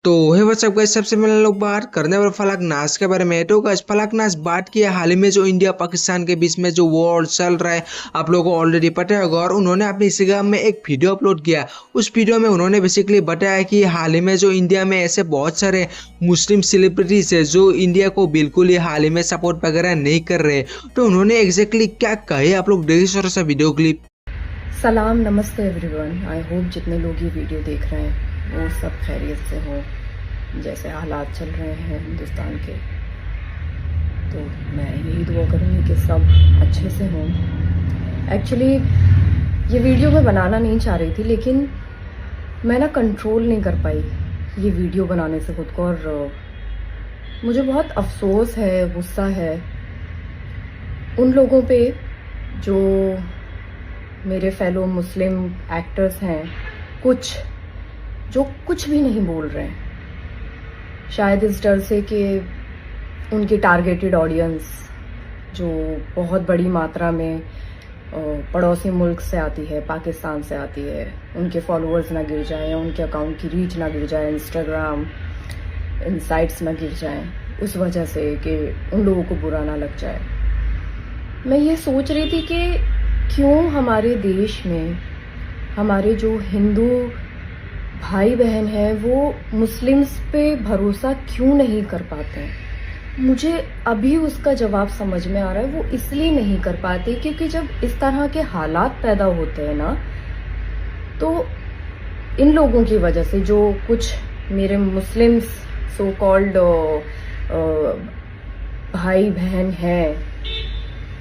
तो हे WhatsApp guys, सबसे पहले लोग बात करने वाले फलकनाज के बारे में। तो गाइस फलकनाज बात किया हाल ही में जो इंडिया पाकिस्तान के बीच में जो वॉर चल रहा है, आप लोगों को ऑलरेडी पता होगा। और उन्होंने अपने इंस्टाग्राम में एक वीडियो अपलोड किया। उस वीडियो में उन्होंने बेसिकली बताया कि हाल ही में जो इंडिया में ऐसे बहुत सारे मुस्लिम सेलिब्रिटीज है जो इंडिया को बिल्कुल ही हाल ही में सपोर्ट वगैरह नहीं कर रहे। तो उन्होंने एग्जैक्टली क्या कहे, आप लोग देखिए थोड़ा सा वीडियो क्लिप। सलाम, नमस्ते एवरीवन। आई होप जितने लोग ये वीडियो देख रहे हैं वो सब खैरियत से हो। जैसे हालात चल रहे हैं हिंदुस्तान के, तो मैं यही दुआ करूँगी कि सब अच्छे से हों। एक्चुअली ये वीडियो मैं बनाना नहीं चाह रही थी, लेकिन मैं ना कंट्रोल नहीं कर पाई ये वीडियो बनाने से खुद को। और मुझे बहुत अफसोस है, गुस्सा है उन लोगों पे जो मेरे फेलो मुस्लिम एक्टर्स हैं, जो कुछ भी नहीं बोल रहे हैं। शायद इस डर से कि उनकी टारगेटेड ऑडियंस जो बहुत बड़ी मात्रा में पड़ोसी मुल्क से आती है, पाकिस्तान से आती है, उनके फॉलोअर्स ना गिर जाएं, उनके अकाउंट की रीच ना गिर जाए, इंस्टाग्राम इनसाइट्स ना गिर जाएं, उस वजह से कि उन लोगों को बुरा ना लग जाए। मैं ये सोच रही थी कि क्यों हमारे देश में हमारे जो हिंदू भाई बहन हैं वो मुस्लिम्स पे भरोसा क्यों नहीं कर पाते हैं। मुझे अभी उसका जवाब समझ में आ रहा है। वो इसलिए नहीं कर पाते क्योंकि जब इस तरह के हालात पैदा होते हैं ना, तो इन लोगों की वजह से जो कुछ मेरे मुस्लिम्स सो कॉल्ड भाई बहन हैं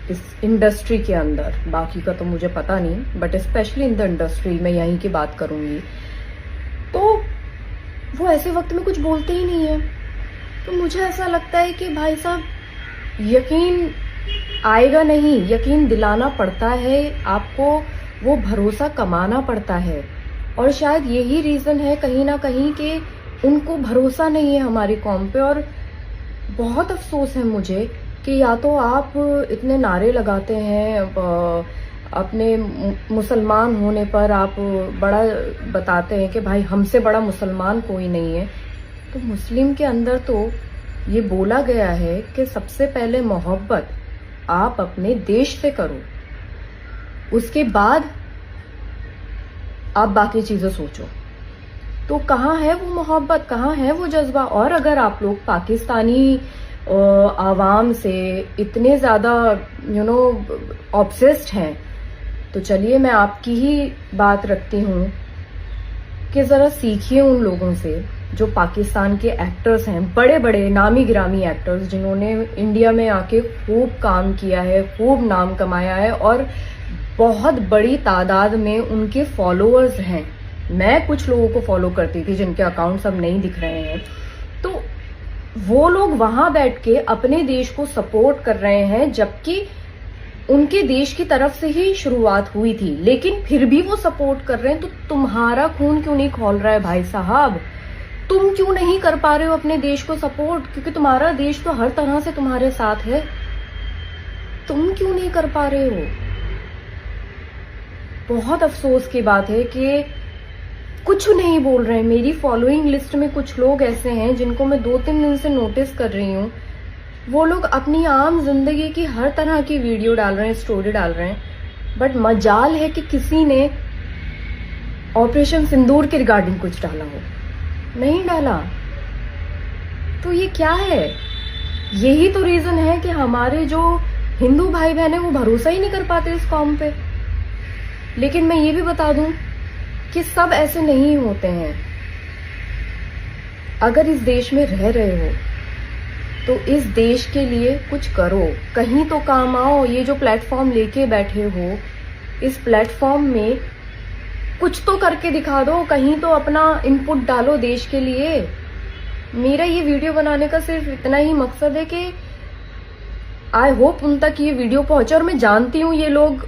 इस इंडस्ट्री के अंदर, बाकी का तो मुझे पता नहीं, but specially in the industry में यहीं की बात करूंगी, तो वो ऐसे वक्त में कुछ बोलते ही नहीं है। तो मुझे ऐसा लगता है कि भाई साहब, यकीन आएगा नहीं, यकीन दिलाना पड़ता है आपको, वो भरोसा कमाना पड़ता है। और शायद यही रीजन है कहीं ना कहीं कि उनको भरोसा नहीं है हमारी कौम पे। और बहुत अफसोस है मुझे कि या तो आप इतने नारे लगाते हैं, अपने मुसलमान होने पर आप बड़ा बताते हैं कि भाई हमसे बड़ा मुसलमान कोई नहीं है। तो मुस्लिम के अंदर तो ये बोला गया है कि सबसे पहले मोहब्बत आप अपने देश से करो, उसके बाद आप बाकी चीजें सोचो। तो कहाँ है वो मोहब्बत, कहाँ है वो जज्बा? और अगर आप लोग पाकिस्तानी आवाम से इतने ज्यादा ऑब्सेस्ड हैं, तो चलिए मैं आपकी ही बात रखती हूँ कि जरा सीखिए उन लोगों से जो पाकिस्तान के एक्टर्स हैं, बड़े बड़े नामी गिरामी एक्टर्स जिन्होंने इंडिया में आके खूब काम किया है, खूब नाम कमाया है और बहुत बड़ी तादाद में उनके फॉलोअर्स हैं। मैं कुछ लोगों को फॉलो करती थी जिनके अकाउंट्स अब नहीं दिख रहे हैं। तो वो लोग वहां बैठ के अपने देश को सपोर्ट कर रहे हैं, जबकि उनके देश की तरफ से ही शुरुआत हुई थी, लेकिन फिर भी वो सपोर्ट कर रहे हैं। तो तुम्हारा खून क्यों नहीं खौल रहा है भाई साहब? तुम क्यों नहीं कर पा रहे हो अपने देश को सपोर्ट? क्योंकि तुम्हारा देश तो हर तरह से तुम्हारे साथ है। तुम क्यों नहीं कर पा रहे हो? बहुत अफसोस की बात है कि कुछ नहीं बोल रहे हैं। मेरी फॉलोइंग लिस्ट में कुछ लोग ऐसे हैं जिनको मैं 2-3 दिन से नोटिस कर रही हूँ। वो लोग अपनी आम जिंदगी की हर तरह की वीडियो डाल रहे हैं, स्टोरी डाल रहे हैं, बट मजाल है कि किसी ने ऑपरेशन सिंदूर के रिगार्डिंग कुछ डाला हो, नहीं डाला। तो ये क्या है? यही तो रीजन है कि हमारे जो हिंदू भाई बहन है वो भरोसा ही नहीं कर पाते इस कौम पे। लेकिन मैं ये भी बता दूं कि सब ऐसे नहीं होते हैं। अगर इस देश में रह रहे हो तो इस देश के लिए कुछ करो, कहीं तो काम आओ। ये जो प्लेटफॉर्म लेके बैठे हो, इस प्लेटफॉर्म में कुछ तो करके दिखा दो, कहीं तो अपना इनपुट डालो देश के लिए। मेरा ये वीडियो बनाने का सिर्फ इतना ही मकसद है कि आई होप उन तक ये वीडियो पहुंचे। और मैं जानती हूँ ये लोग,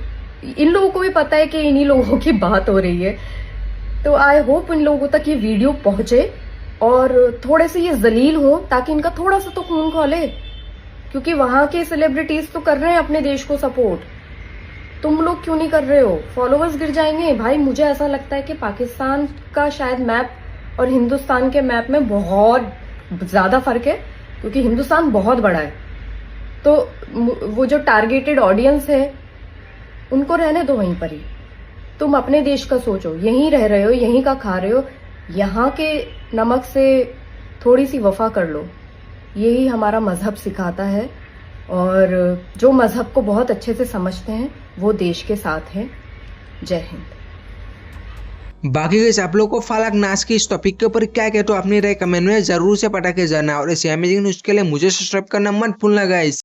इन लोगों को भी पता है कि इन्हीं लोगों की बात हो रही है, तो आई होप इन लोगों तक ये वीडियो पहुंचे और थोड़े से ये जलील हो, ताकि इनका थोड़ा सा तो खून खौले। क्योंकि वहां के सेलिब्रिटीज तो कर रहे हैं अपने देश को सपोर्ट, तुम लोग क्यों नहीं कर रहे हो? फॉलोअर्स गिर जाएंगे भाई। मुझे ऐसा लगता है कि पाकिस्तान का शायद मैप और हिंदुस्तान के मैप में बहुत ज़्यादा फर्क है, क्योंकि हिंदुस्तान बहुत बड़ा है। तो वो जो टारगेटेड ऑडियंस है उनको रहने दो वहीं पर ही। तुम अपने देश का सोचो, यहीं रह रहे हो, यहीं का खा रहे हो, यहाँ के नमक से थोड़ी सी वफा कर लो। यही हमारा मजहब सिखाता है, और जो मजहब को बहुत अच्छे से समझते हैं वो देश के साथ हैं। जय हिंद। बाकी गाइस आप लोग को फालक नाच की इस टॉपिक के ऊपर क्या कहते हो अपनी राय कमेंट में जरूर से पटा के जाना, और ऐसे अमेजिंग न्यूज के लिए मुझे सब्सक्राइब करना मत भूलना गाइस।